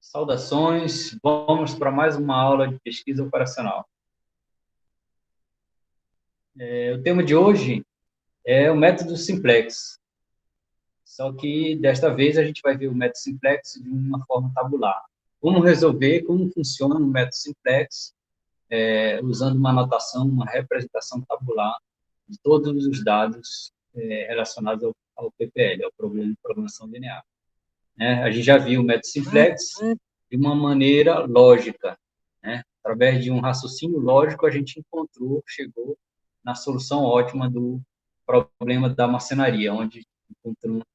Saudações, vamos para mais uma aula de pesquisa operacional. O tema de hoje é o método simplex, só que desta vez a gente vai ver o método simplex de uma forma tabular. Como resolver, como funciona o método simplex, usando uma anotação, uma representação tabular de todos os dados relacionados ao PPL, ao problema de programação linear. A gente já viu o método simplex de uma maneira lógica, né? Através de um raciocínio lógico, a gente chegou na solução ótima do problema da marcenaria, onde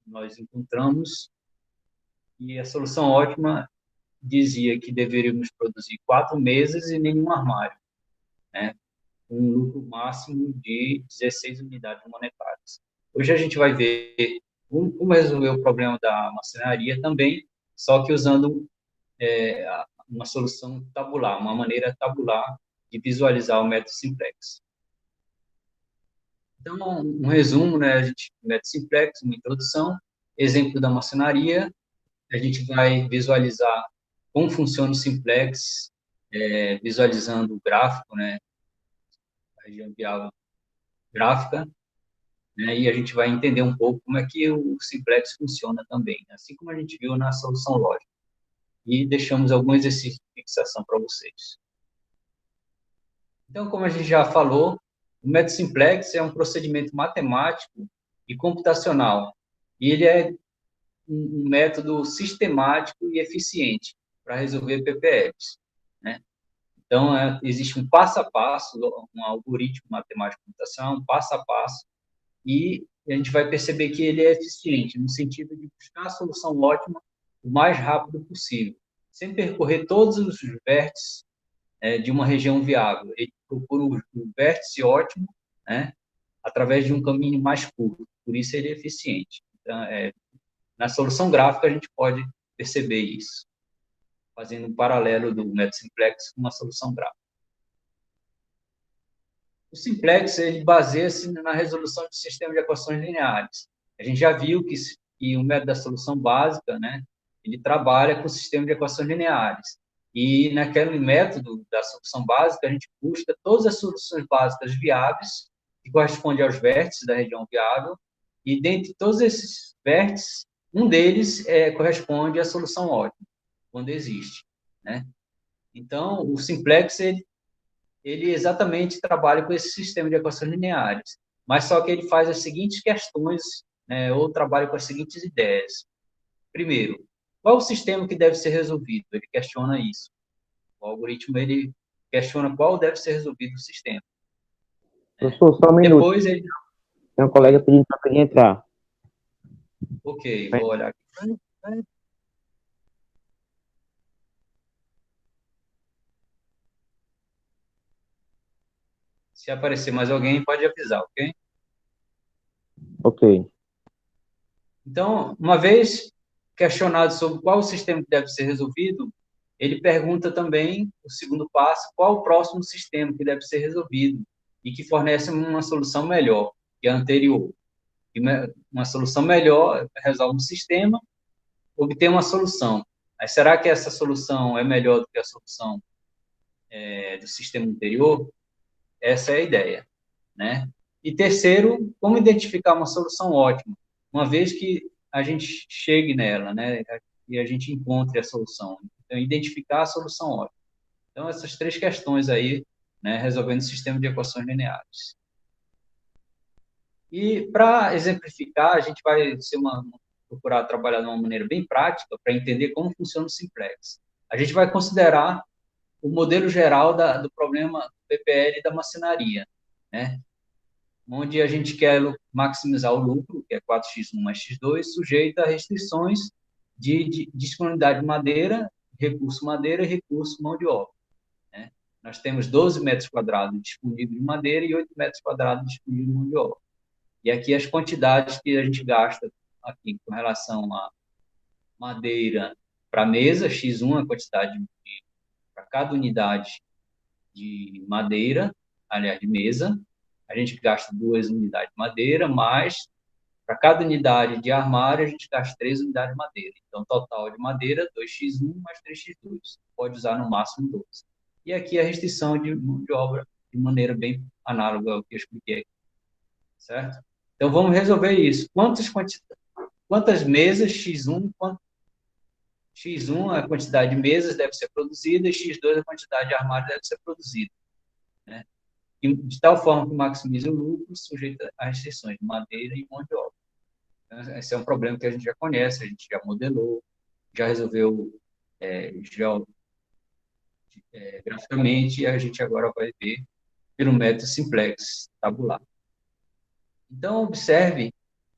nós encontramos, e a solução ótima dizia que deveríamos produzir 4 mesas e nenhum armário, né? Um lucro máximo de 16 unidades monetárias. Hoje a gente vai ver como resolver o problema da marcenaria também, só que usando uma solução tabular, uma maneira tabular de visualizar o método simplex. Então, um resumo, né? Método simplex, uma introdução, exemplo da marcenaria, a gente vai visualizar como funciona o simplex, visualizando o gráfico, né? A região viável gráfica, né? E a gente vai entender um pouco como é que o simplex funciona também, assim como a gente viu na solução lógica. E deixamos alguns exercícios de fixação para vocês. Então, como a gente já falou, o método simplex é um procedimento matemático e computacional. E ele é um método sistemático e eficiente para resolver PPLs, né? Então, existe um passo a passo, um algoritmo matemático computacional, um passo a passo, e a gente vai perceber que ele é eficiente no sentido de buscar a solução ótima o mais rápido possível, sem percorrer todos os vértices de uma região viável. Ele procura o vértice ótimo, né, através de um caminho mais curto. Por isso ele é eficiente. Então, na solução gráfica a gente pode perceber isso, fazendo um paralelo do método simplex com uma solução gráfica. O simplex ele baseia-se na resolução de sistema de equações lineares. A gente já viu que o método da solução básica, né, ele trabalha com o sistema de equações lineares. E naquele método da solução básica, a gente busca todas as soluções básicas viáveis, que correspondem aos vértices da região viável, e dentre todos esses vértices, um deles corresponde à solução ótima, quando existe, né? Então, o simplex, ele exatamente trabalha com esse sistema de equações lineares, mas só que ele faz as seguintes questões, né, ou trabalha com as seguintes ideias. Primeiro, qual o sistema que deve ser resolvido? Ele questiona isso. O algoritmo, ele questiona qual deve ser resolvido o sistema. Professor, só um minuto. Depois ele... Tem um colega pedindo para ele entrar. Ok, vou olhar aqui. Se aparecer mais alguém, pode avisar, ok? Ok. Então, uma vez questionado sobre qual o sistema que deve ser resolvido, ele pergunta também, o segundo passo, qual o próximo sistema que deve ser resolvido e que fornece uma solução melhor que a anterior. E uma solução melhor resolve um sistema, obtém uma solução. Mas será que essa solução é melhor do que a solução do sistema anterior? Essa é a ideia, né? E terceiro, como identificar uma solução ótima, uma vez que a gente chegue nela, né? E a gente encontre a solução. Então, identificar a solução ótima. Então, essas 3 questões aí, né? Resolvendo o sistema de equações lineares. E para exemplificar, a gente vai procurar trabalhar de uma maneira bem prática para entender como funciona o simplex. A gente vai considerar o modelo geral do problema PPL da marcenaria, né? Onde a gente quer maximizar o lucro, que é 4x1 mais x2, sujeito a restrições de disponibilidade de madeira, recurso madeira e recurso mão de obra, né? Nós temos 12 metros quadrados disponíveis de madeira e 8 metros quadrados disponíveis de mão de obra. E aqui as quantidades que a gente gasta aqui com relação a madeira para mesa, x1 é a quantidade para cada unidade de madeira, aliás, de mesa, a gente gasta 2 unidades de madeira, mais Para cada unidade de armário, a gente gasta 3 unidades de madeira. Então, total de madeira, 2x1 mais 3x2. Pode usar no máximo 12. E aqui a restrição de mão de obra de maneira bem análoga ao que eu expliquei aqui, certo? Então, vamos resolver isso. Quantas mesas x1, x1 a quantidade de mesas deve ser produzida e x2 a quantidade de armários deve ser produzida, né? E de tal forma que maximize o lucro, sujeito a restrições de madeira e mão de obra. Então, esse é um problema que a gente já conhece, a gente já modelou, já resolveu graficamente, e a gente agora vai ver pelo método simplex tabular. Então, observe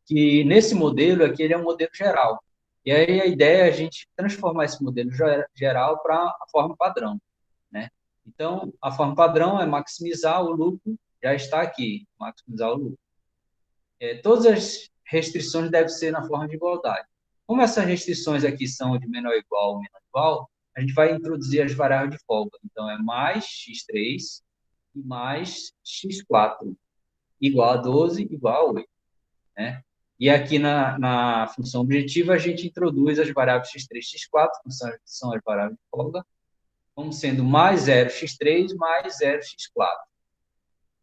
que nesse modelo aqui, ele é um modelo geral. E aí a ideia é a gente transformar esse modelo geral para a forma padrão, né? Então, a forma padrão é maximizar o lucro, já está aqui, maximizar o lucro. Todas as restrições devem ser na forma de igualdade. Como essas restrições aqui são de menor ou igual, menor ou igual, a gente vai introduzir as variáveis de folga. Então, é mais x3 e mais x4, igual a 12, igual a 8, né? E aqui na função objetiva, a gente introduz as variáveis x3 e x4, que são as variáveis de folga, como sendo mais 0x3 mais 0x4.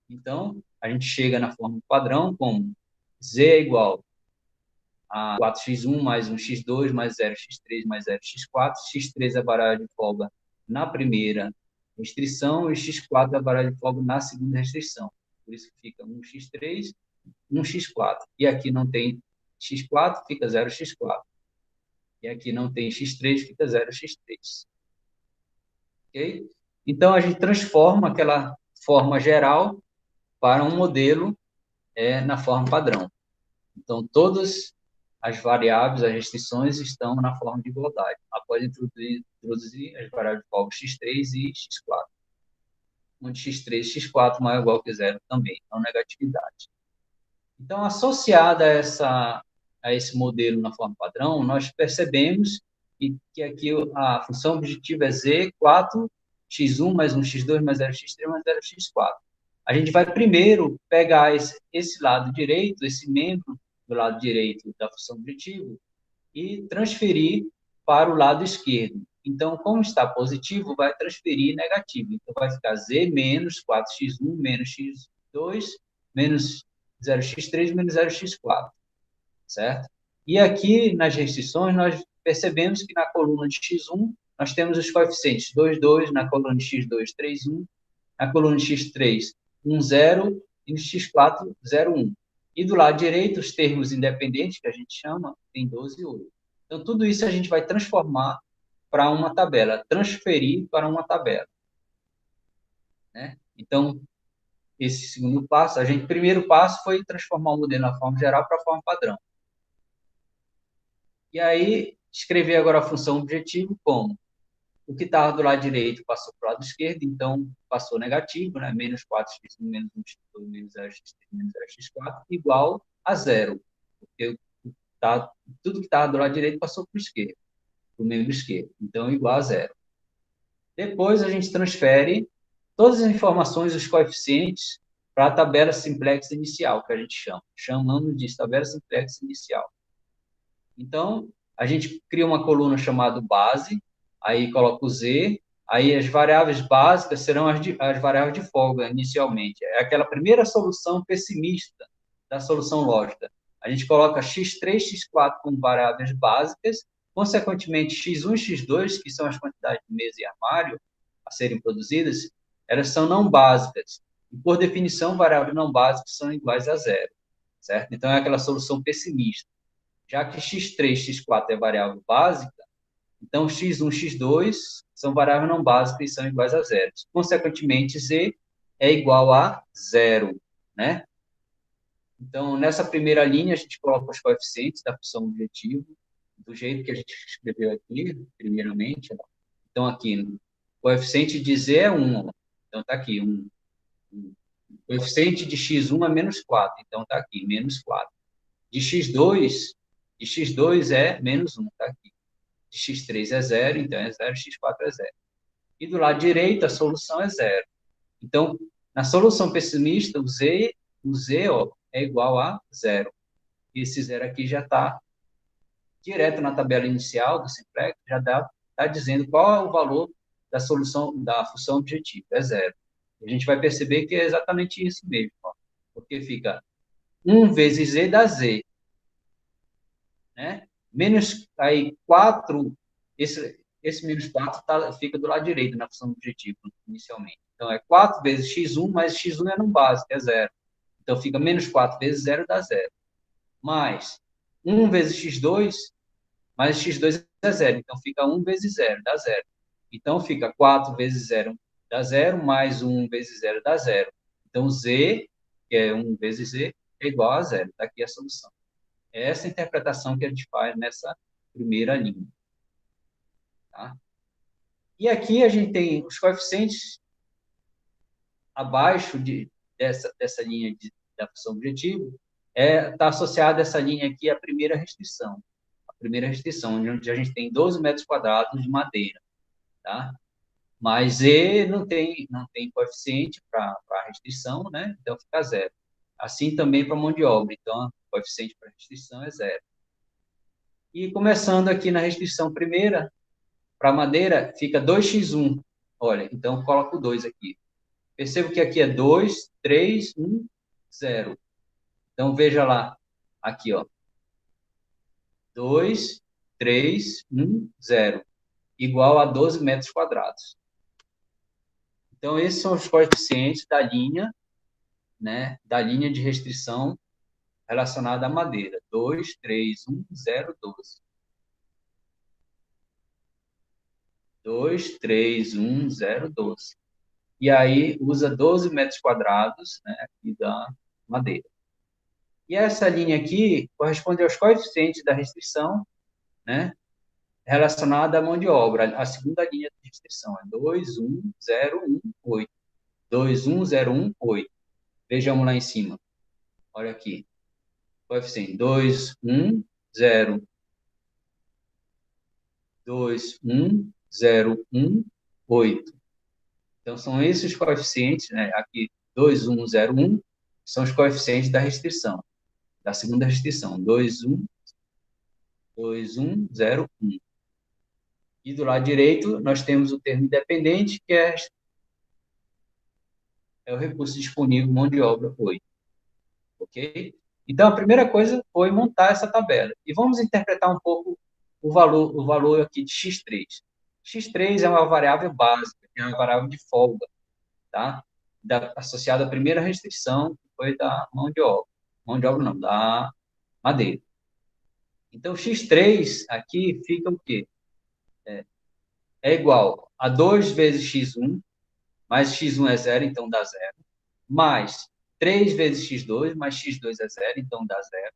Então, a gente chega na forma padrão como z é igual a 4x1 mais 1x2 mais 0x3 mais 0x4. x3 é a variável de folga na primeira restrição e x4 é a variável de folga na segunda restrição. Por isso que fica 1x3, 1x4. E aqui não tem x4, fica 0x4. E aqui não tem x3, fica 0x3. Ok? Então, a gente transforma aquela forma geral para um modelo na forma padrão. Então, todas as variáveis, as restrições estão na forma de igualdade, após introduzir as variáveis de folga x3 e x4, onde x3 e x4 maior ou igual que zero também, então negatividade. Então, associada a esse modelo na forma padrão, nós percebemos que aqui a função objetiva é z, 4x1 mais 1x2 mais 0x3 mais 0x4. A gente vai primeiro pegar esse lado direito, esse membro do lado direito da função objetiva, e transferir para o lado esquerdo. Então, como está positivo, vai transferir negativo. Então, vai ficar z menos 4x1 menos x2 menos 0x3 menos 0x4, certo? E aqui, nas restrições, nós percebemos que na coluna de x1, nós temos os coeficientes 2, 2, na coluna de x2, 3, 1, na coluna de x3, 1, 0, e no x4, 0, 1. E do lado direito, os termos independentes, que a gente chama, tem 12 e 8. Então, tudo isso a gente vai transformar para uma tabela, transferir para uma tabela, né? Então, esse segundo passo, primeiro passo foi transformar o modelo na forma geral para a forma padrão. E aí, escrever agora a função objetivo como o que estava do lado direito passou para o lado esquerdo, então passou negativo, né? Menos 4x1 menos 1x2 menos 0x3 menos 0x4 igual a zero, porque tudo que estava do lado direito passou para o esquerdo, para o membro esquerdo, então igual a zero. Depois a gente transfere todas as informações, os coeficientes, para a tabela simplex inicial, que a gente chamando de tabela simplex inicial. Então, a gente cria uma coluna chamada base, aí coloca o z, aí as variáveis básicas serão as variáveis de folga, inicialmente. É aquela primeira solução pessimista da solução lógica. A gente coloca x3, x4 como variáveis básicas, consequentemente, x1 e x2, que são as quantidades de mesa e armário a serem produzidas, elas são não básicas. E, por definição, variáveis não básicas são iguais a zero, certo? Então, é aquela solução pessimista. Já que x3, x4 é variável básica, então x1, x2 são variáveis não básicas e são iguais a zero. Consequentemente, z é igual a zero, né? Então, nessa primeira linha, a gente coloca os coeficientes da função objetivo, do jeito que a gente escreveu aqui, primeiramente. Então, aqui, o coeficiente de z é 1. Então, está aqui, 1. O coeficiente de x1 é menos 4. Então, está aqui, menos 4. De x2 é menos 1, está aqui. De x3 é 0, então é 0, x4 é 0. E do lado direito, a solução é 0. Então, na solução pessimista, o z ó, é igual a 0. esse zero aqui já está direto na tabela inicial do simplex, já está dizendo qual é o valor da solução da função objetiva, é zero. A gente vai perceber que é exatamente isso mesmo, ó, porque fica 1 vezes z dá z, né? Menos aí 4, esse menos 4 fica do lado direito na função objetiva, inicialmente. Então, é 4 vezes x1, mas x1 é no básico, é zero. Então, fica menos 4 vezes zero dá zero. Mais 1 vezes x2, mais x2 é zero. Então, fica 1 vezes zero, dá zero. Então, fica 4 vezes zero dá zero, mais 1 vezes zero dá zero. Então, z, que é 1 vezes z, é igual a zero. Está aqui a solução. É essa interpretação que a gente faz nessa primeira linha. Tá? E aqui a gente tem os coeficientes abaixo dessa linha da função objetivo, está associada essa linha aqui à primeira restrição. A primeira restrição, onde a gente tem 12 metros quadrados de madeira. Tá? Mas E não tem coeficiente para a restrição, né? Então fica zero. Assim também para a mão de obra. Então, o coeficiente para restrição é zero. E começando aqui na restrição primeira, para madeira, fica 2x1. Olha, então coloco 2 aqui. Percebo que aqui é 2, 3, 1, 0. Então, veja lá, aqui, ó. 2, 3, 1, 0. Igual a 12 metros quadrados. Então, esses são os coeficientes da linha, né? Da linha de restrição relacionada à madeira. 2, 3, 1, 0, 12. 2, 3, 1, 0, 12. E aí usa 12 metros quadrados, né, aqui da madeira. E essa linha aqui corresponde aos coeficientes da restrição, né, relacionada à mão de obra. A segunda linha de restrição é 21018. 21018. Vejamos lá em cima. Olha aqui. Coeficiente 210. 21018. Então, são esses coeficientes, né? Aqui, 2101, são os coeficientes da restrição, da segunda restrição, 2101. E do lado direito, nós temos o termo independente, que é o recurso disponível, mão de obra 8. Ok? Então, a primeira coisa foi montar essa tabela. E vamos interpretar um pouco o valor aqui de x3. x3 é uma variável básica, é uma variável de folga, tá? Associada à primeira restrição, que foi da mão de obra. Mão de obra não, da madeira. Então, x3 aqui fica o quê? É igual a 2 vezes x1, mais x1 é zero, então dá zero, mais 3 vezes x2, mais x2 é zero, então dá zero,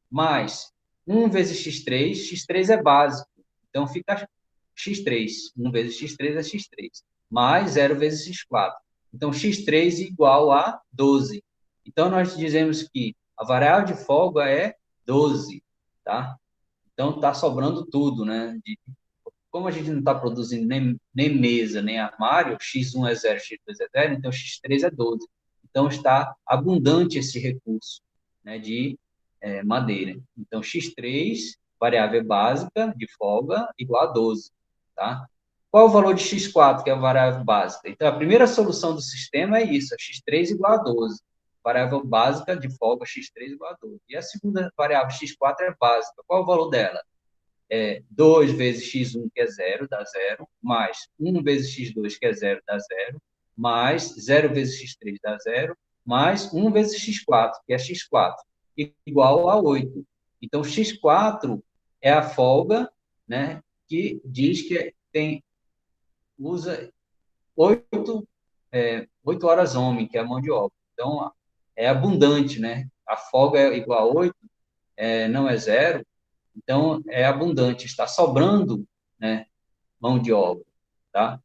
mais 1 vezes x3, x3 é básico, então fica x3, 1 vezes x3 é x3, mais 0 vezes x4. Então, x3 igual a 12. Então, nós dizemos que a variável de folga é 12, tá? Então, está sobrando tudo, né? Como a gente não está produzindo nem mesa, nem armário, x1 é zero, x2 é zero, então x3 é 12. Então, está abundante esse recurso, né, de madeira. Então, x3, variável básica de folga, igual a 12. Tá? Qual o valor de x4, que é a variável básica? Então, a primeira solução do sistema é isso, x3 igual a 12. Variável básica de folga, x3 igual a 12. E a segunda variável, x4, é básica. Qual o valor dela? 2 vezes x1, que é zero, dá zero, mais 1 vezes x2, que é zero, dá zero, mais 0 vezes x3 dá zero, mais 1 vezes x4, que é x4, igual a 8. Então, x4 é a folga, né, que diz que usa 8 horas homem, que é a mão de obra. Então, é abundante, né? A folga é igual a 8, não é zero, então é abundante, está sobrando, né, mão de obra, tá?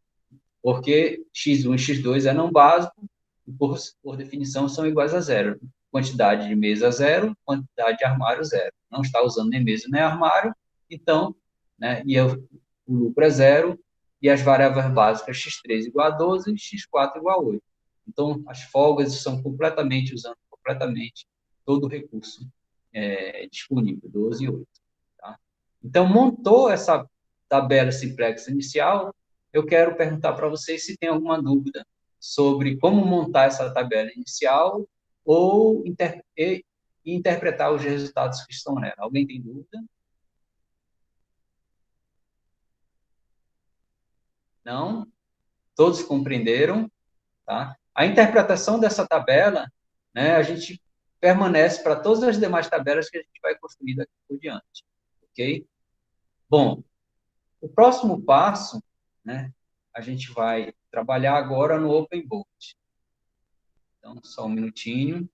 Porque x1 e x2 é não básico, e por definição são iguais a zero. Quantidade de mesa zero, quantidade de armário zero. Não está usando nem mesa nem armário, então, né, o lucro é zero, e as variáveis básicas x3 igual a 12, x4 igual a 8. Então, as folgas estão usando completamente todo o recurso disponível, 12 e 8. Tá? Então, montou essa tabela simplex inicial, eu quero perguntar para vocês se tem alguma dúvida sobre como montar essa tabela inicial ou interpretar os resultados que estão nela. Alguém tem dúvida? Não? Todos compreenderam? Tá? A interpretação dessa tabela, né, a gente permanece para todas as demais tabelas que a gente vai construir daqui por diante. Ok? Bom, o próximo passo, né, a gente vai trabalhar agora no Open Board. Então, só um minutinho.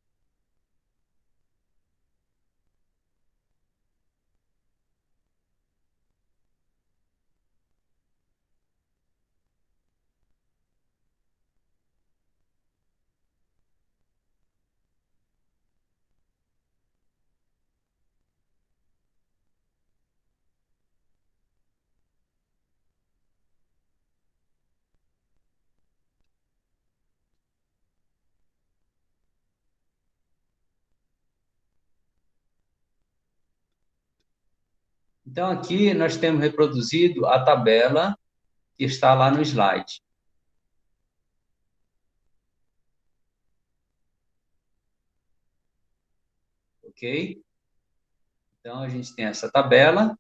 Então, aqui nós temos reproduzido a tabela que está lá no slide. Ok? Então, a gente tem essa tabela,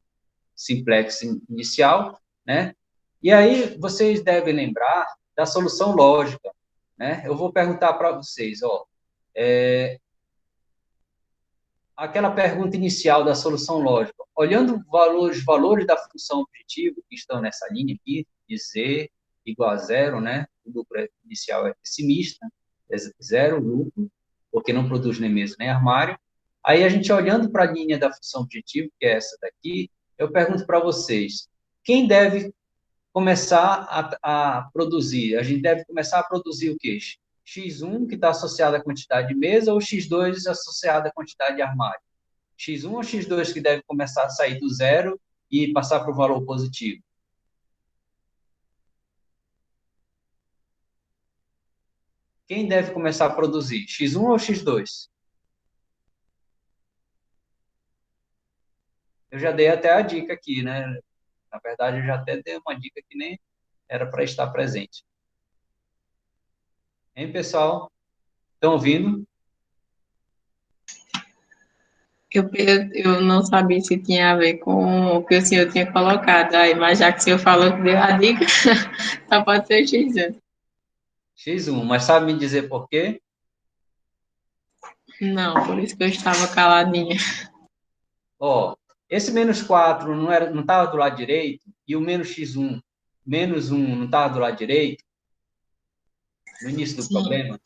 simplex inicial, né? E aí, vocês devem lembrar da solução lógica, né? Eu vou perguntar para vocês, ó, aquela pergunta inicial da solução lógica, olhando os valores da função objetivo que estão nessa linha aqui, de z igual a zero, né? O lucro inicial é pessimista, é zero lucro, porque não produz nem mesa nem armário. Aí a gente olhando para a linha da função objetivo, que é essa daqui, eu pergunto para vocês, quem deve começar a produzir? A gente deve começar a produzir o quê? X1, que está associado à quantidade de mesa, ou X2 associado à quantidade de armário? X1 ou X2 que deve começar a sair do zero e passar para o valor positivo? Quem deve começar a produzir? X1 ou X2? Eu já dei até a dica aqui, né? Na verdade, eu já até dei uma dica que nem era para estar presente. Hein, pessoal? Estão ouvindo? Eu não sabia se tinha a ver com o que o senhor tinha colocado aí, mas já que o senhor falou que deu a dica, só pode ser X. X1, mas sabe me dizer por quê? Não, por isso que eu estava caladinha. Ó, esse menos 4 não estava do lado direito, e o menos X1, menos 1 não estava do lado direito, no início do Sim, problema?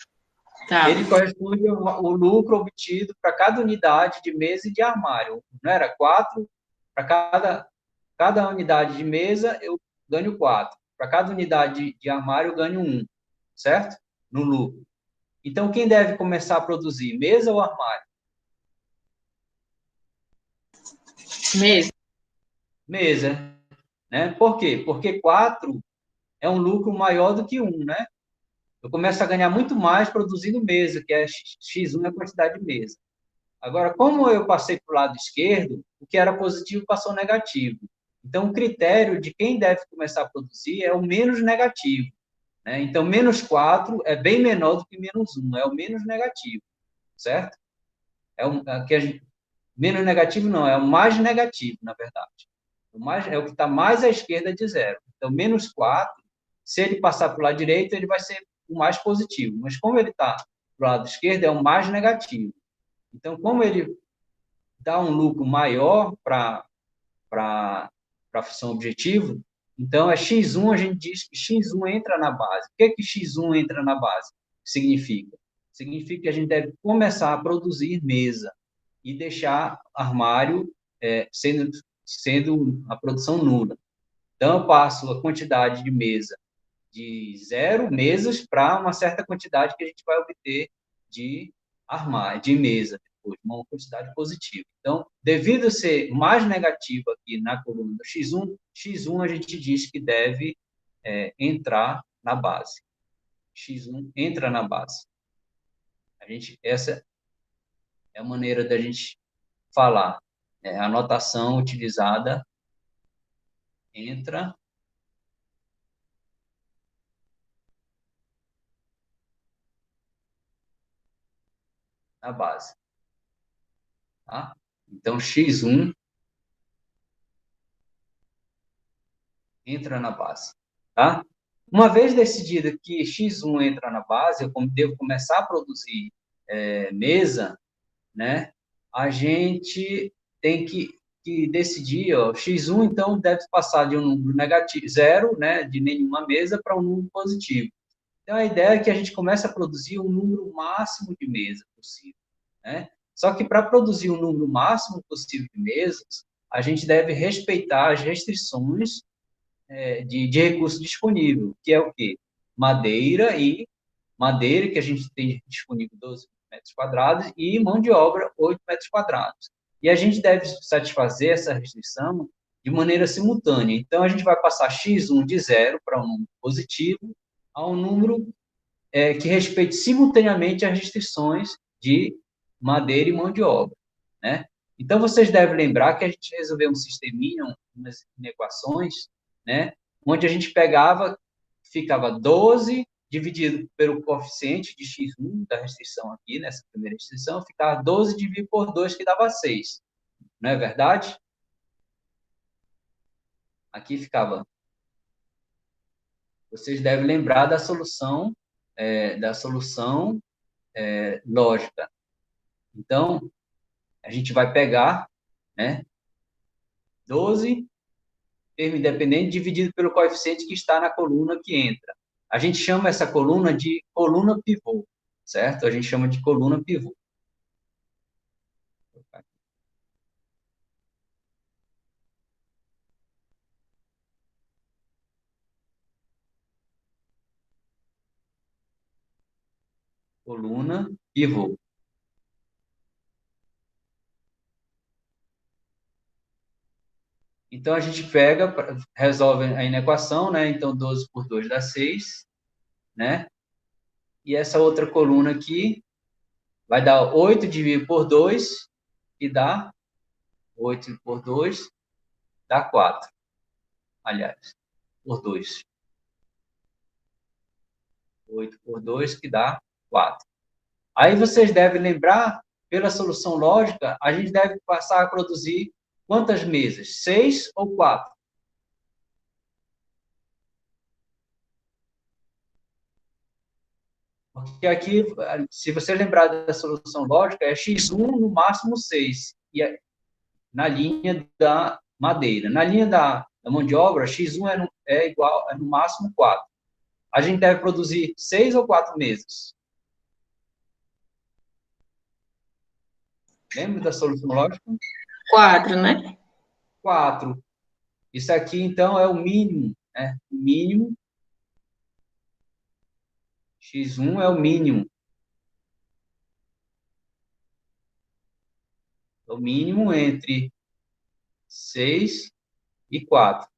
tá. Ele corresponde ao lucro obtido para cada unidade de mesa e de armário. Não era 4? Para cada unidade de mesa, eu ganho 4. Para cada unidade de armário, eu ganho 1. Certo? No lucro. Então, quem deve começar a produzir, mesa ou armário? Mesmo. Mesa. Né? Por quê? Porque 4 é um lucro maior do que 1, né? Eu começo a ganhar muito mais produzindo mesa, que é X1 é a quantidade de mesa. Agora, como eu passei para o lado esquerdo, o que era positivo passou negativo. Então, o critério de quem deve começar a produzir é o menos negativo. Né? Então, menos 4 é bem menor do que menos 1, é o menos negativo, certo? Menos negativo não, é o mais negativo, na verdade. É o que está mais à esquerda de zero. Então, menos 4, se ele passar para o lado direito, ele vai ser o mais positivo. Mas como ele está para o lado esquerdo, é o mais negativo. Então, como ele dá um lucro maior para a função objetivo, então é X1, a gente diz que X1 entra na base. O que é que X1 entra na base? Significa? Significa que a gente deve começar a produzir mesa e deixar armário sendo a produção nula. Então, eu passo a quantidade de mesa de 0 mesas para uma certa quantidade que a gente vai obter de armário, de mesa, depois, uma quantidade positiva. Então, devido a ser mais negativo aqui na coluna do X1 a gente diz que deve entrar na base. X1 entra na base. Essa é a maneira da gente falar. A notação utilizada entra na base. Tá? Então, X1 entra na base. Tá? Uma vez decidido que X1 entra na base, eu devo começar a produzir mesa, né? A gente tem que decidir, ó, X1, então, deve passar de um número negativo, zero, né, de nenhuma mesa, para um número positivo. Então, a ideia é que a gente comece a produzir um número máximo de mesas possível, né? Só que para produzir um número máximo possível de mesas, a gente deve respeitar as restrições de recurso disponível, que é o quê? Madeira, que a gente tem disponível 12 metros quadrados, e mão de obra, 8 metros quadrados. E a gente deve satisfazer essa restrição de maneira simultânea. Então, a gente vai passar X1 de zero para um número positivo a um número que respeite simultaneamente as restrições de madeira e mão de obra, né? Então, vocês devem lembrar que a gente resolveu um sisteminha, umas equações, né? Onde a gente ficava 12 dividido pelo coeficiente de x1 da restrição aqui, nessa primeira restrição, ficava 12 dividido por 2, que dava 6. Não é verdade? Aqui ficava. Vocês devem lembrar da solução, lógica. Então, a gente vai pegar, né, 12, termo independente, dividido pelo coeficiente que está na coluna que entra. A gente chama essa coluna de coluna pivô, certo? A gente chama de coluna pivô. Coluna pivô. Então, a gente pega, resolve a inequação, né? Então, 12 por 2 dá 6, né? E essa outra coluna aqui vai dar 8 dividido por 2, que dá 8 por 2, dá 4. Aliás, por 2. 8 por 2, que dá 4. Aí vocês devem lembrar, pela solução lógica, a gente deve passar a produzir quantas mesas? 6 ou 4? Porque aqui, se você lembrar da solução lógica, é x1 no máximo 6, e na linha da madeira. Na linha da mão de obra, x1 é igual, no máximo 4. A gente deve produzir 6 ou 4 mesas? Lembra da solução lógica? 4, né? 4. Isso aqui, então, é o mínimo, né? O mínimo. X1 é o mínimo. O mínimo entre 6 e 4.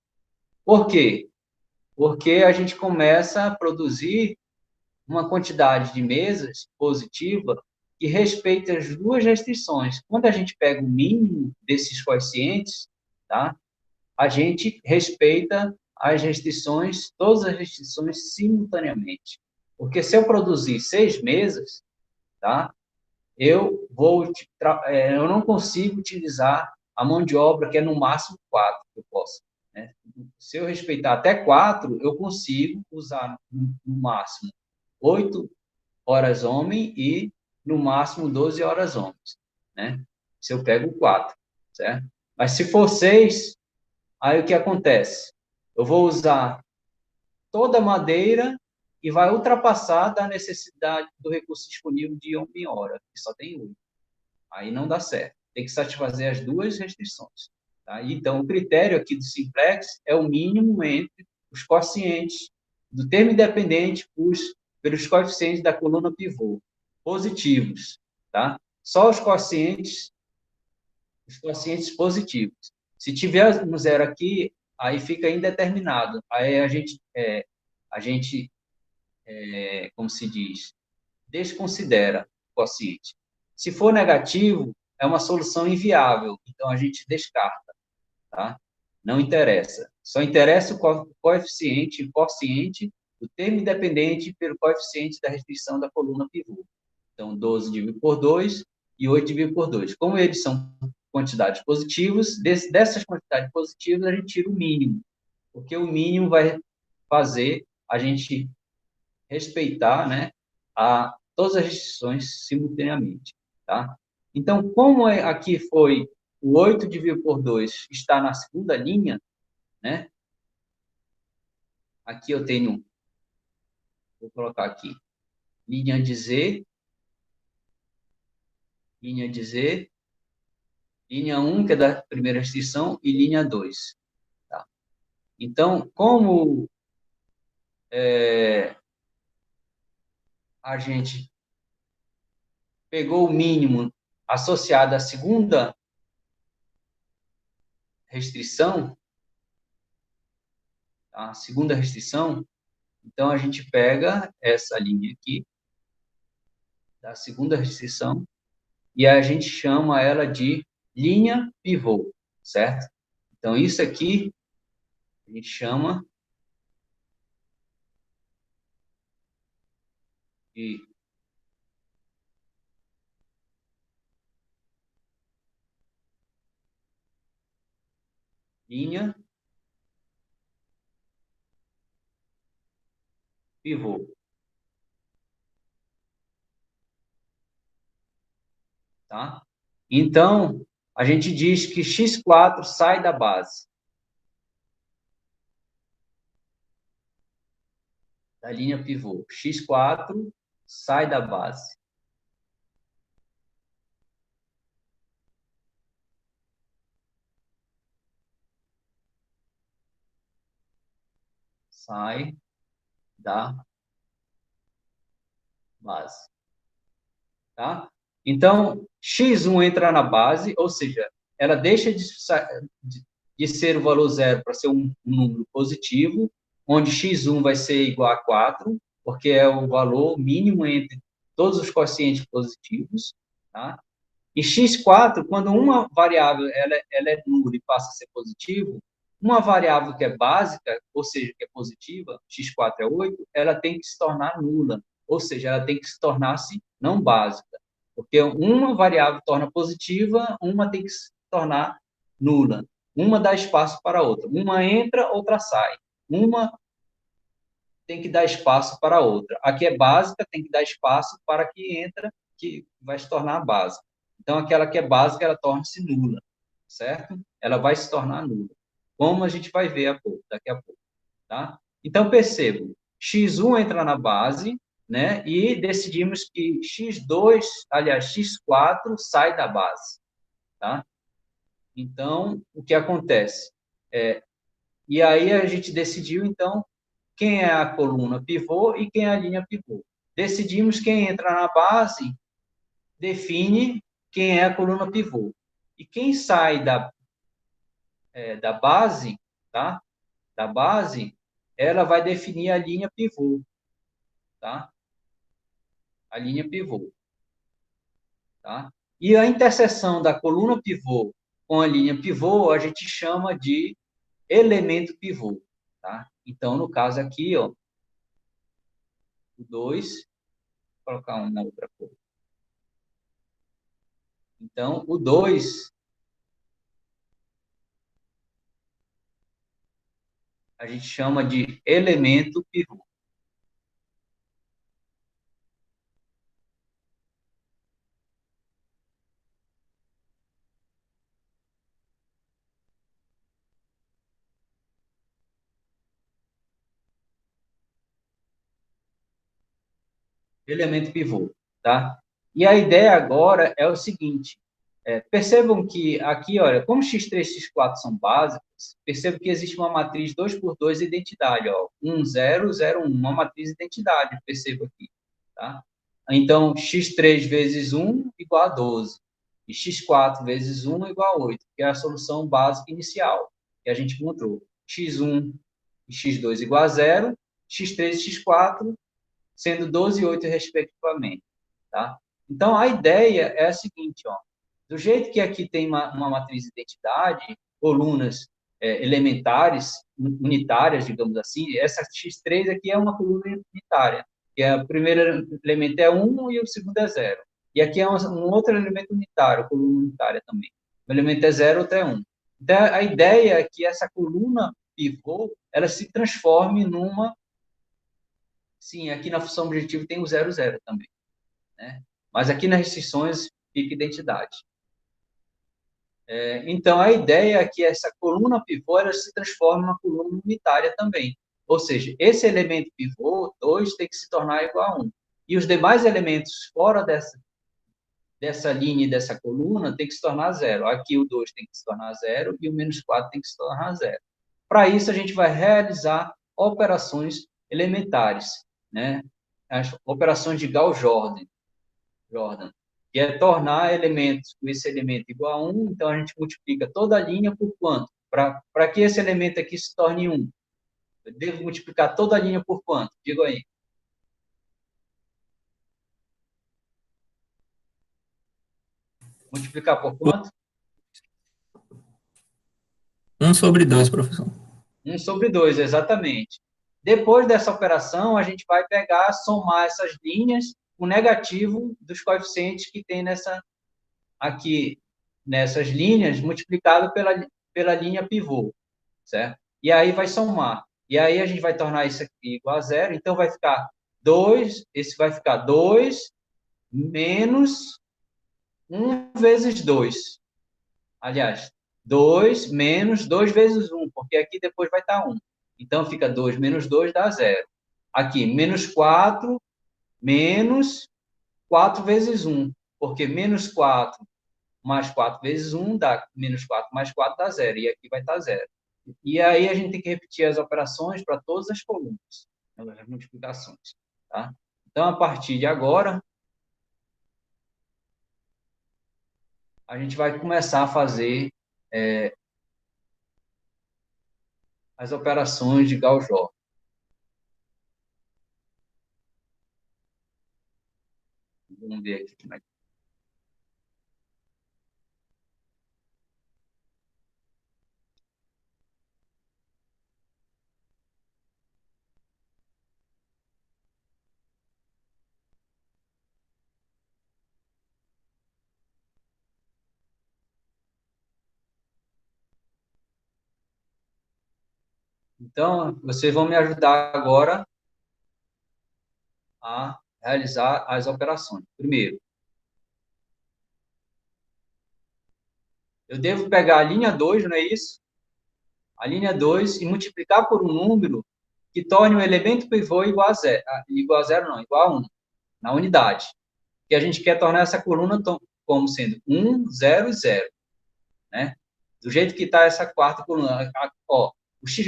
Por quê? Porque a gente começa a produzir uma quantidade de mesas positiva que respeita as duas restrições. Quando a gente pega o mínimo desses coeficientes, tá? A gente respeita as restrições, todas as restrições simultaneamente. Porque se eu produzir 6 mesas, tá? Eu não consigo utilizar a mão de obra, que é no máximo 4 que eu posso. Né? Se eu respeitar até 4, eu consigo usar no máximo 8 horas homem e no máximo 12 horas homens. Né? Se eu pego 4, certo? Mas se for 6, aí o que acontece? Eu vou usar toda a madeira e vai ultrapassar da necessidade do recurso disponível de homem em hora, que só tem 8. Aí não dá certo. Tem que satisfazer as duas restrições. Tá? Então, o critério aqui do simplex é o mínimo entre os coeficientes do termo independente pelos coeficientes da coluna pivô, positivos. Tá? Só os coeficientes positivos. Se tiver um zero aqui, aí fica indeterminado. Aí a gente como se diz, desconsidera o quociente. Se for negativo, é uma solução inviável, então a gente descarta, tá? Não interessa. Só interessa o coeficiente, o quociente do termo independente pelo coeficiente da restrição da coluna pivô. Então, 12 dividido por 2 e 8 dividido por 2. Como eles são quantidades positivas, dessas quantidades positivas, a gente tira o mínimo, porque o mínimo vai fazer a gente respeitar, né, todas as restrições simultaneamente, tá? Então, como aqui foi o 8 dividido por 2 está na segunda linha, né? Aqui eu tenho, vou colocar aqui, linha de Z, linha de Z, linha 1, que é da primeira restrição, e linha 2. Tá? Então, como a gente pegou o mínimo associado à segunda restrição, tá? A segunda restrição, então a gente pega essa linha aqui, da segunda restrição, e a gente chama ela de linha pivô, certo? Então, isso aqui a gente chama de linha pivô, tá? Então, a gente diz que x4 sai da base, da linha pivô. X4 sai da base. Sai da base. Tá? Então, x1 entra na base, ou seja, ela deixa de ser o valor zero para ser um número positivo, onde x1 vai ser igual a 4, porque é o valor mínimo entre todos os quocientes positivos. Tá? E x4, quando uma variável ela é nula e passa a ser positivo, uma variável que é básica, ou seja, que é positiva, x4 é 8, ela tem que se tornar nula, ou seja, ela tem que se tornar-se não básica. Porque uma variável torna positiva, uma tem que se tornar nula. Uma dá espaço para a outra. Uma entra, outra sai. Uma tem que dar espaço para a outra. A que é básica tem que dar espaço para a que entra, que vai se tornar básica. Então, aquela que é básica, ela torna-se nula, certo? Ela vai se tornar nula. Como a gente vai ver daqui a pouco, tá? Então, percebo, x1 entra na base, né? E decidimos que x2, aliás, x4 sai da base, tá? Então, o que acontece? E aí a gente decidiu, então, quem é a coluna pivô e quem é a linha pivô. Decidimos quem entra na base, define quem é a coluna pivô. E quem sai da base, tá? Da base, ela vai definir a linha pivô, tá? A linha pivô, tá? E a interseção da coluna pivô com a linha pivô, a gente chama de elemento pivô, tá? Então, no caso aqui, ó, o 2, vou colocar uma outra cor. Então, o 2, a gente chama de elemento pivô. Elemento pivô, tá? E a ideia agora é o seguinte, percebam que aqui, olha, como x3 e x4 são básicos, percebam que existe uma matriz 2 por 2 identidade, ó, 1, 0, 0, 1, uma matriz identidade, perceba aqui, tá? Então, x3 vezes 1 igual a 12, e x4 vezes 1 igual a 8, que é a solução básica inicial, que a gente encontrou. x1 e x2 igual a 0, x3 e x4 sendo 12 e 8 respectivamente, tá? Então, a ideia é a seguinte, ó, Do jeito que aqui tem uma matriz de identidade, colunas elementares, unitárias, digamos assim, essa X3 aqui é uma coluna unitária, que é o primeiro elemento é 1 e o segundo é 0. E aqui é um outro elemento unitário, coluna unitária também. O elemento é 0, outro é 1. Então, a ideia é que essa coluna pivô, ela se transforme numa... Sim, aqui na função objetivo tem o 0, 0 também, né? Mas aqui nas restrições fica identidade. Então, a ideia é que essa coluna pivô ela se transforme em uma coluna unitária também. Ou seja, esse elemento pivô, 2, tem que se tornar igual a 1. E os demais elementos fora dessa linha e dessa coluna tem que se tornar 0. Aqui o 2 tem que se tornar 0 e o menos 4 tem que se tornar 0. Para isso, a gente vai realizar operações elementares, né? As operações de Gauss-Jordan, que é tornar elementos com esse elemento igual a 1, então a gente multiplica toda a linha por quanto? Para que esse elemento aqui se torne 1? Eu devo multiplicar toda a linha por quanto? Diga aí. Multiplicar por quanto? 1/2, professor. 1/2, exatamente. Depois dessa operação, a gente vai pegar, somar essas linhas, o negativo dos coeficientes que tem aqui nessas linhas, multiplicado pela linha pivô, certo? E aí vai somar. E aí a gente vai tornar isso aqui igual a 0, então vai ficar 2, esse vai ficar 2 menos 1 vezes 2. Aliás, 2 menos 2 vezes 1, porque aqui depois vai estar 1. Então, fica 2 menos 2 dá 0. Aqui, menos 4 menos 4 vezes 1, porque menos 4 mais 4 vezes 1 dá menos 4 mais 4 dá 0, e aqui vai estar 0. E aí a gente tem que repetir as operações para todas as colunas, as multiplicações. Tá? Então, a partir de agora, a gente vai começar a fazer as operações de Gauss-Jordan. Vamos ver aqui como é que... Então, vocês vão me ajudar agora a realizar as operações. Primeiro, eu devo pegar a linha 2, não é isso? A linha 2 e multiplicar por um número que torne o elemento pivô igual a 0. Igual a 0 não, igual a 1, na unidade. Que a gente quer tornar essa coluna como sendo 1, 0, 0. Né? Do jeito que está essa quarta coluna.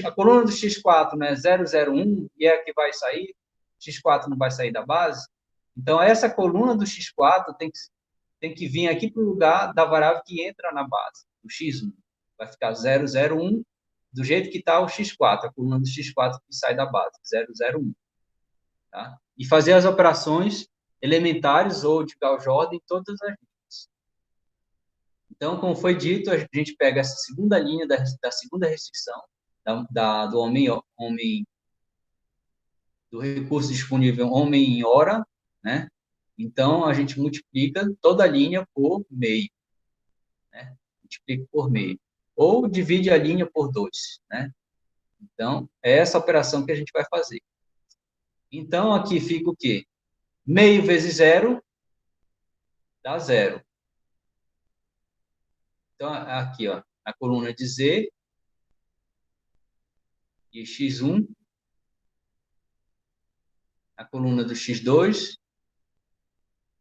A coluna do x4, né, 0, 0, 1, e é a que vai sair, x4 não vai sair da base. Então, essa coluna do x4 tem que vir aqui para o lugar da variável que entra na base, do x1. Vai ficar 0, 0, 1, do jeito que está o x4, a coluna do x4 que sai da base, 0, 0, 1. Tá? E fazer as operações elementares ou de Gauss-Jordan em todas as linhas. Então, como foi dito, a gente pega essa segunda linha da segunda restrição, do recurso disponível homem em hora, né? Então, a gente multiplica toda a linha por meio, né? Multiplica por meio. Ou divide a linha por 2, né? Então, é essa operação que a gente vai fazer. Então, aqui fica o quê? Meio vezes 0 dá 0. Então, aqui, ó, a coluna de Z e x1, a coluna do x2,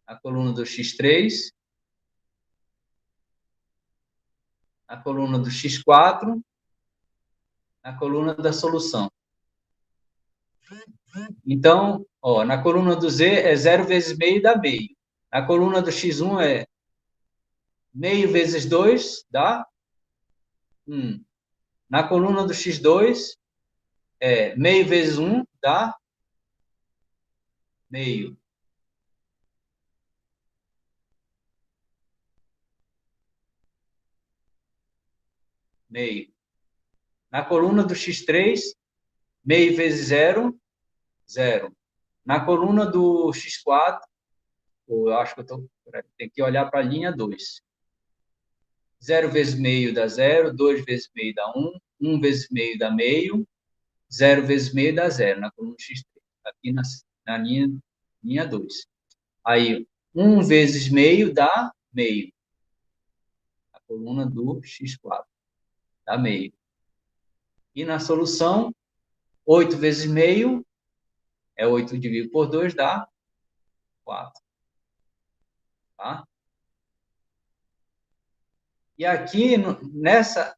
a coluna do x3, a coluna do x4, a coluna da solução. Então, ó, na coluna do Z é 0 vezes meio dá meio. Na coluna do x1 é meio vezes 2 dá 1. Na coluna do x2 é meio vezes 1 dá meio. meio. Na coluna do x3, meio vezes 0, 0. Na coluna do x4, eu acho que tenho que olhar para a linha 2. 0 vezes meio dá 0, 2 vezes meio dá 1, 1 vezes meio dá meio, 0 vezes meio dá 0, na coluna x3. Aqui na linha 2. Aí, 1 vezes meio dá meio. A coluna do x4 dá meio. E na solução, 8 vezes meio, é 8 dividido por 2, dá 4. Tá? E aqui, nessa,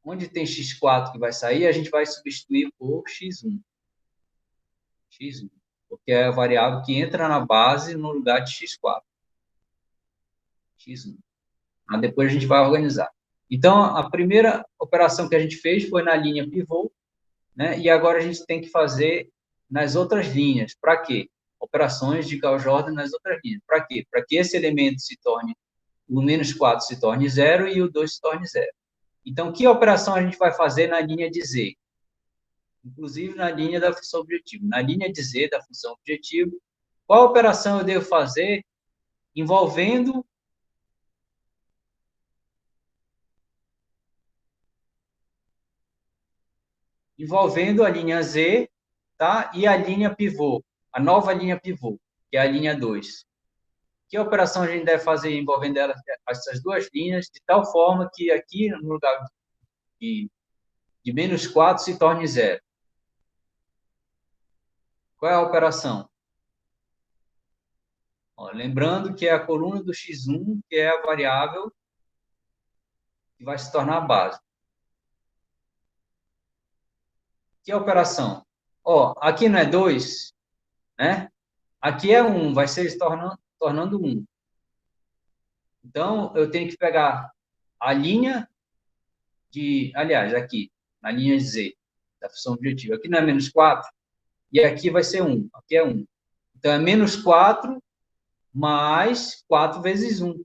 onde tem x4 que vai sair, a gente vai substituir por x1. x1, porque é a variável que entra na base no lugar de x4. x1. Mas depois a gente vai organizar. Então, a primeira operação que a gente fez foi na linha pivô, né? E agora a gente tem que fazer nas outras linhas. Para quê? Operações de Gauss-Jordan nas outras linhas. Para quê? Para que esse elemento se torne, o menos 4 se torne 0 e o 2 se torne 0. Então, que operação a gente vai fazer na linha de Z? Inclusive na linha da função objetivo. Na linha de Z da função objetivo, qual operação eu devo fazer envolvendo a linha Z, tá? E a linha pivô, a nova linha pivô, que é a linha 2. Que operação a gente deve fazer envolvendo essas duas linhas, de tal forma que aqui, no lugar de menos 4, se torne 0? Qual é a operação? Ó, lembrando que é a coluna do x1, que é a variável que vai se tornar a base. Que operação? Ó, aqui não é 2, né? Aqui é 1, vai ser tornando 1. Então, eu tenho que pegar a linha aliás, aqui, na linha Z, da função objetiva. Aqui não é menos 4, e aqui vai ser 1. Aqui é 1. Então, é menos 4 mais 4 vezes 1.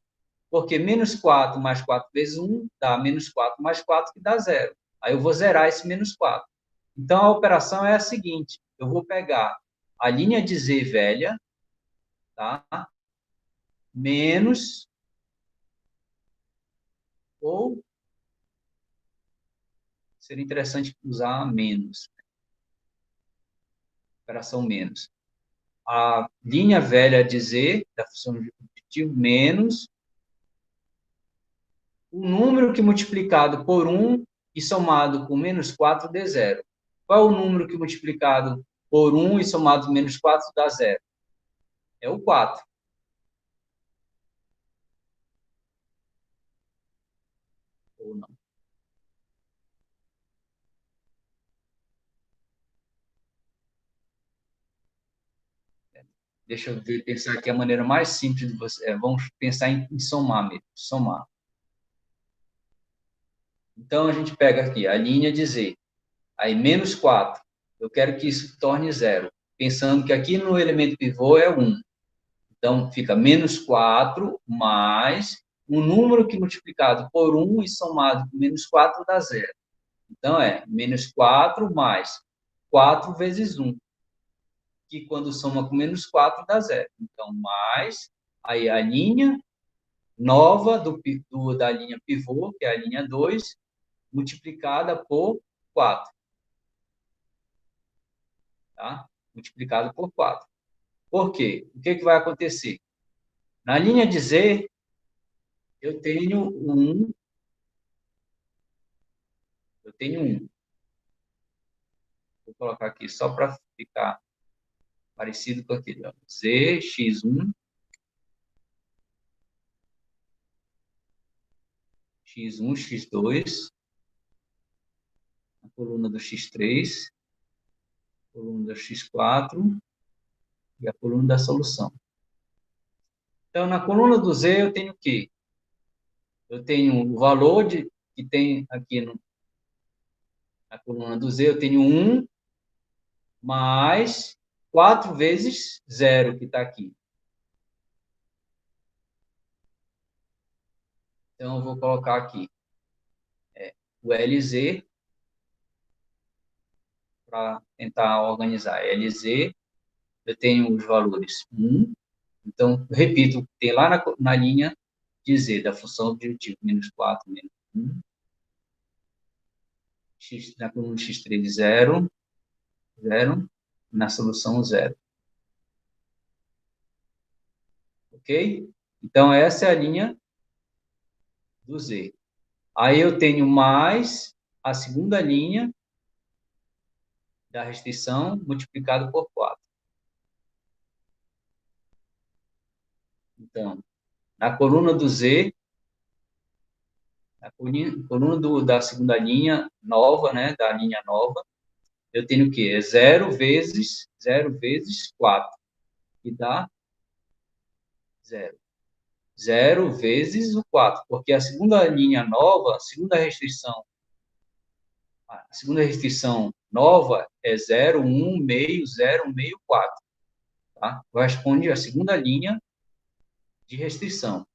Porque menos 4 mais 4 vezes 1 dá menos 4 mais 4, que dá 0. Aí eu vou zerar esse menos 4. Então, a operação é a seguinte. Eu vou pegar a linha de Z velha, tá? Menos, ou seria interessante usar menos. Operação menos. A linha velha de Z, da função objetiva, menos o número que multiplicado por 1 e somado com menos 4 dê 0. Qual é o número que multiplicado por 1 e somado com menos 4 dá 0? É o 4. Ou não? Deixa eu pensar aqui a maneira mais simples de você. Vamos pensar em somar mesmo. Somar. Então, a gente pega aqui a linha de Z. Aí, menos 4. Eu quero que isso torne 0. Pensando que aqui no elemento pivô é 1. Então, fica menos 4 mais um número que multiplicado por 1 e somado com menos 4 dá 0. Então, é menos 4 mais 4 vezes 1, que quando soma com menos 4 dá 0. Então, mais, aí a linha nova da linha pivô, que é a linha 2, multiplicada por 4. Tá? Multiplicado por 4. Por quê? O que vai acontecer? Na linha de Z, eu tenho 1. Vou colocar aqui só para ficar parecido com aquele. Ó. Z, x1, x1, x2, a coluna do x3, a coluna do x4 e a coluna da solução. Então, na coluna do Z, eu tenho o quê? Eu tenho o valor que tem aqui na coluna do Z, eu tenho 1 mais 4 vezes 0, que está aqui. Então, eu vou colocar aqui o LZ, para tentar organizar. LZ, eu tenho os valores 1, então, repito, tem lá na linha de Z, da função objetivo, menos 4, menos 1, x, na coluna x3, 0, 0, na solução 0. Ok? Então, essa é a linha do Z. Aí eu tenho mais a segunda linha da restrição multiplicado por 4. Então, na coluna do Z, na coluna da segunda linha nova, né, da linha nova, eu tenho o quê? É 0 vezes 4, que dá 0. 0 vezes o 4, porque a segunda linha nova, a segunda restrição nova é 0, 1, meio, 0, meio, 4. Tá? Corresponde à segunda linha de restrição,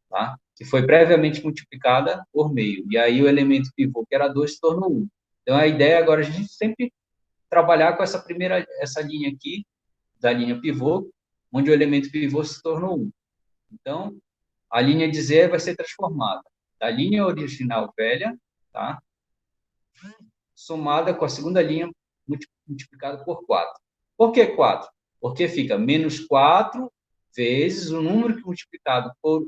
tá? Que foi previamente multiplicada por meio. E aí o elemento pivô, que era 2, se tornou 1. Então, a ideia agora é a gente sempre trabalhar com essa linha aqui, da linha pivô, onde o elemento pivô se tornou 1. Então, a linha de Z vai ser transformada da linha original velha, tá? Somada com a segunda linha multiplicada por 4. Por que 4? Porque fica menos 4 vezes o número que multiplicado por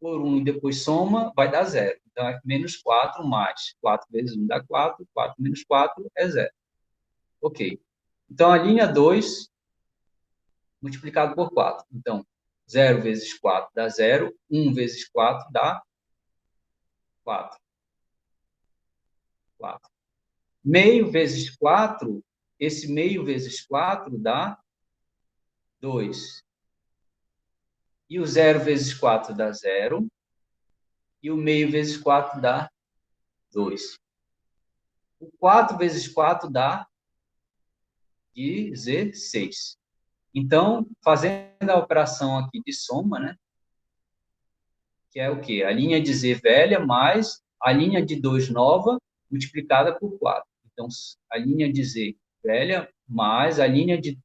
1 e depois soma, vai dar 0. Então, é menos 4 mais 4 vezes 1 dá 4, 4 menos 4 é 0. Ok. Então, a linha 2 multiplicado por 4. Então, 0 vezes 4 dá 0, 1 vezes 4 dá 4. 4. Meio vezes 4, esse meio vezes 4 dá 2. E o 0 vezes 4 dá 0. E o meio vezes 4 dá 2. O 4 vezes 4 dá 16. Então, fazendo a operação aqui de soma, né? Que é o quê? A linha de Z velha mais a linha de 2 nova multiplicada por 4. Então, a linha de Z velha mais a linha de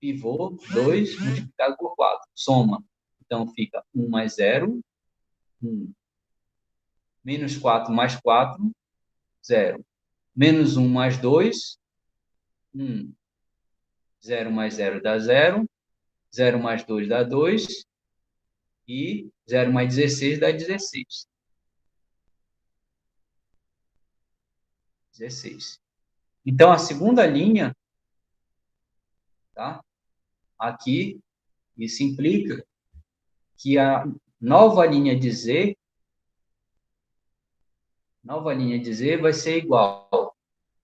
pivô 2 multiplicado por 4. Soma. Então, fica 1 mais 0, 1. Menos 4 mais 4, 0. Menos 1 mais 2, 1. 0 mais 0 dá 0. 0 mais 2 dá 2. E 0 mais 16 dá 16. 16. Então, a segunda linha, tá? Aqui, isso implica que a nova linha de Z vai ser igual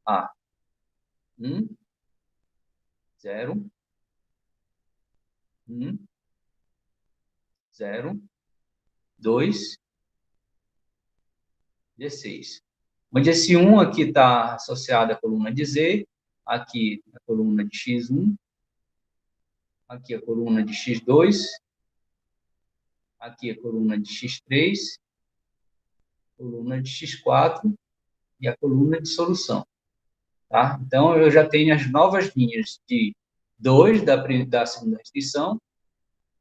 a 1, 0, 1, 0, 2, 16. Onde esse 1 aqui está associado à coluna de Z, aqui a coluna de X1, aqui a coluna de X2, aqui a coluna de X3, coluna de X4 e a coluna de solução. Tá? Então, eu já tenho as novas linhas de 2 da segunda restrição,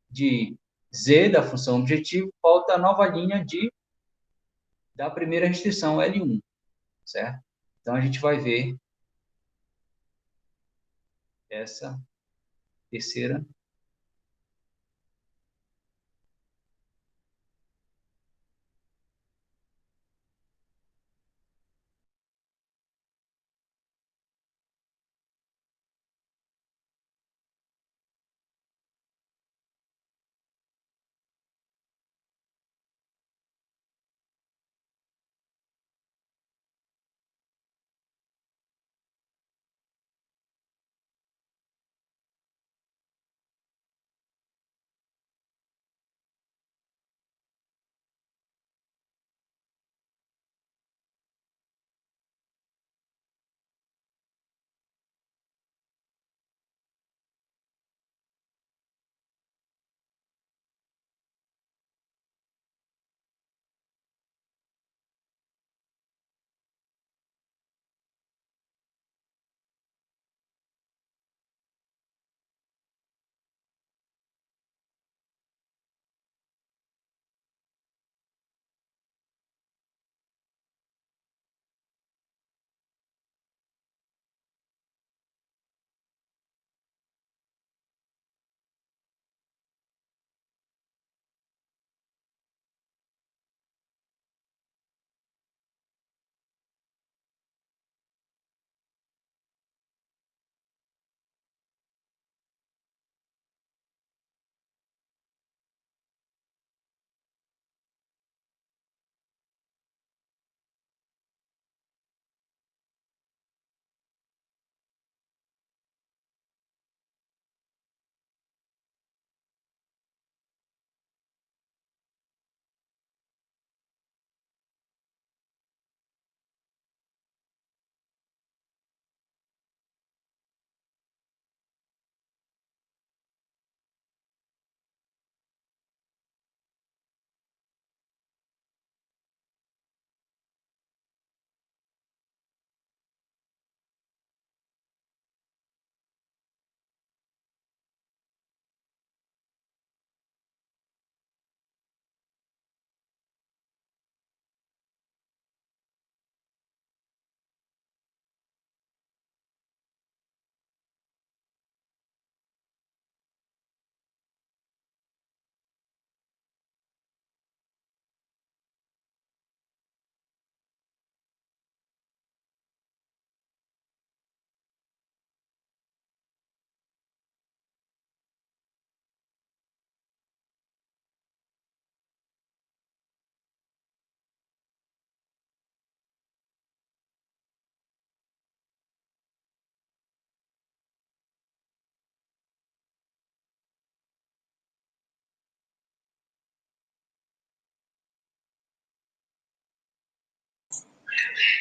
de Z da função objetivo, falta a nova linha da primeira restrição, L1, certo? Então, a gente vai ver essa terceira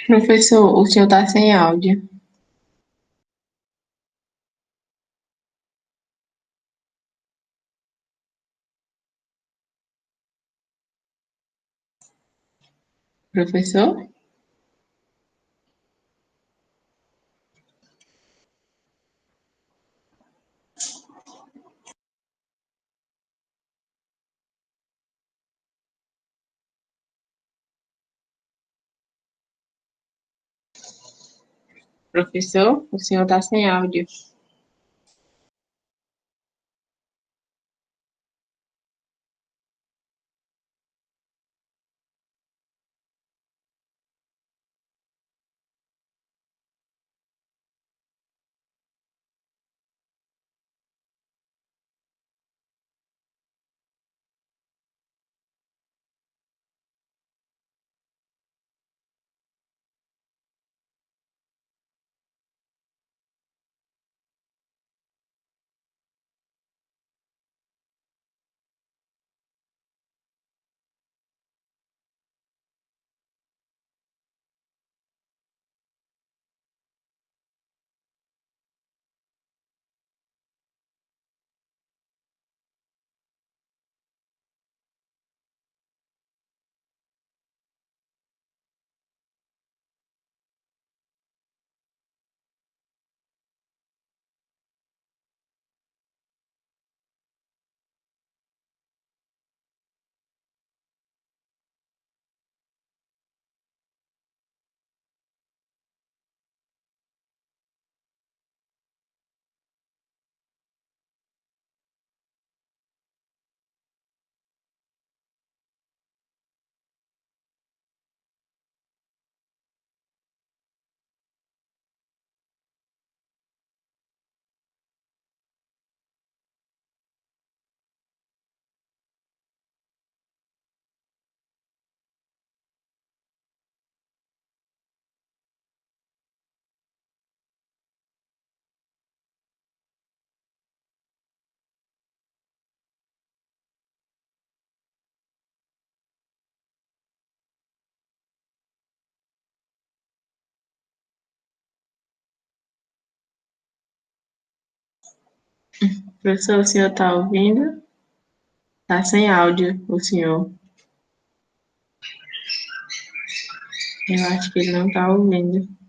Professor, o senhor está sem áudio. Professor? Professor, o senhor está sem áudio. Professor, o senhor está ouvindo? Está sem áudio, o senhor. Eu acho que ele não está ouvindo.